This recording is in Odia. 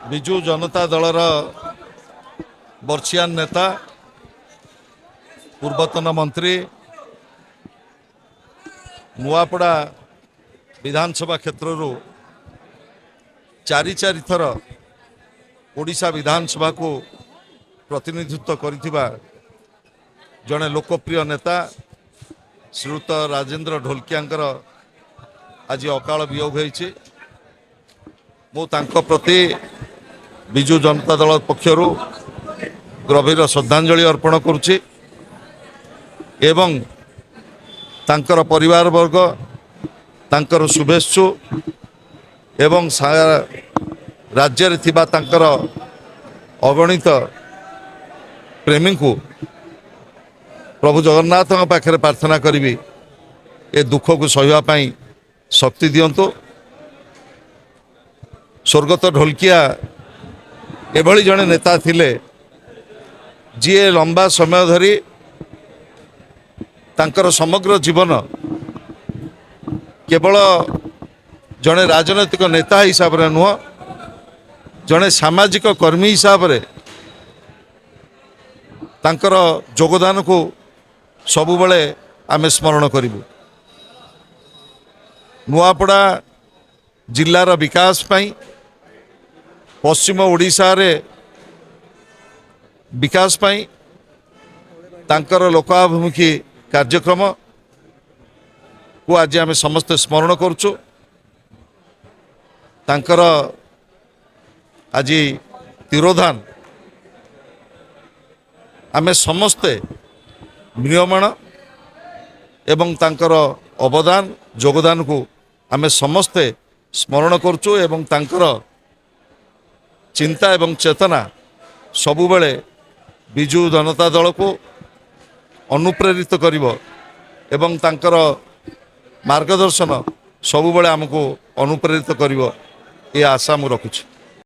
ବିଜୁ ଜନତା ଦଳର ବର୍ଷିୟାନ ନେତା ପୂର୍ବତନ ମନ୍ତ୍ରୀ ନୂଆପଡ଼ା ବିଧାନସଭା କ୍ଷେତ୍ରରୁ ଚାରି ଥର ଓଡ଼ିଶା ବିଧାନସଭାକୁ ପ୍ରତିନିଧିତ୍ୱ କରିଥିବା ଜଣେ ଲୋକପ୍ରିୟ ନେତା ଶ୍ରୀଯୁକ୍ତ ରାଜେନ୍ଦ୍ର ଢୋଲକିଆଙ୍କର ଆଜି ଅକାଳ ବିୟୋଗ ହୋଇଛି। ମୁଁ ତାଙ୍କ ପ୍ରତି ବିଜୁ ଜନତା ଦଳ ପକ୍ଷରୁ ଗଭୀର ଶ୍ରଦ୍ଧାଞ୍ଜଳି ଅର୍ପଣ କରୁଛି ଏବଂ ତାଙ୍କର ପରିବାରବର୍ଗ ତାଙ୍କର ଶୁଭେଚ୍ଛୁ ଏବଂ ସାରା ରାଜ୍ୟରେ ଥିବା ତାଙ୍କର ଅଗଣିତ ପ୍ରେମୀଙ୍କୁ ପ୍ରଭୁ ଜଗନ୍ନାଥଙ୍କ ପାଖରେ ପ୍ରାର୍ଥନା କରିବି ଏ ଦୁଃଖକୁ ସହିବା ପାଇଁ ଶକ୍ତି ଦିଅନ୍ତୁ। ସ୍ୱର୍ଗତ ଢୋଲକିଆ ଏଭଳି ଜଣେ ନେତା ଥିଲେ ଯିଏ ଲମ୍ବା ସମୟ ଧରି ତାଙ୍କର ସମଗ୍ର ଜୀବନ କେବଳ ଜଣେ ରାଜନୈତିକ ନେତା ହିସାବରେ ନୁହଁ, ଜଣେ ସାମାଜିକ କର୍ମୀ ହିସାବରେ ତାଙ୍କର ଯୋଗଦାନକୁ ସବୁବେଳେ ଆମେ ସ୍ମରଣ କରିବୁ। ନୂଆପଡ଼ା ଜିଲ୍ଲାର ବିକାଶ ପାଇଁ, ପଶ୍ଚିମ ଓଡ଼ିଶାରେ ବିକାଶ ପାଇଁ ତାଙ୍କର ଲୋକାଭିମୁଖୀ କାର୍ଯ୍ୟକ୍ରମକୁ ଆଜି ଆମେ ସମସ୍ତେ ସ୍ମରଣ କରୁଛୁ। ତାଙ୍କର ଆଜି ତିରୋଧାନ ଆମେ ସମସ୍ତେ ମ୍ରିୟମାଣ ଏବଂ ତାଙ୍କର ଅବଦାନ ଯୋଗଦାନକୁ ଆମେ ସମସ୍ତେ ସ୍ମରଣ କରୁଛୁ ଏବଂ ତାଙ୍କର ଚିନ୍ତା ଏବଂ ଚେତନା ସବୁବେଳେ ବିଜୁ ଜନତା ଦଳକୁ ଅନୁପ୍ରେରିତ କରିବ ଏବଂ ତାଙ୍କର ମାର୍ଗଦର୍ଶନ ସବୁବେଳେ ଆମକୁ ଅନୁପ୍ରେରିତ କରିବ, ଏ ଆଶା ମୁଁ ରଖୁଛି।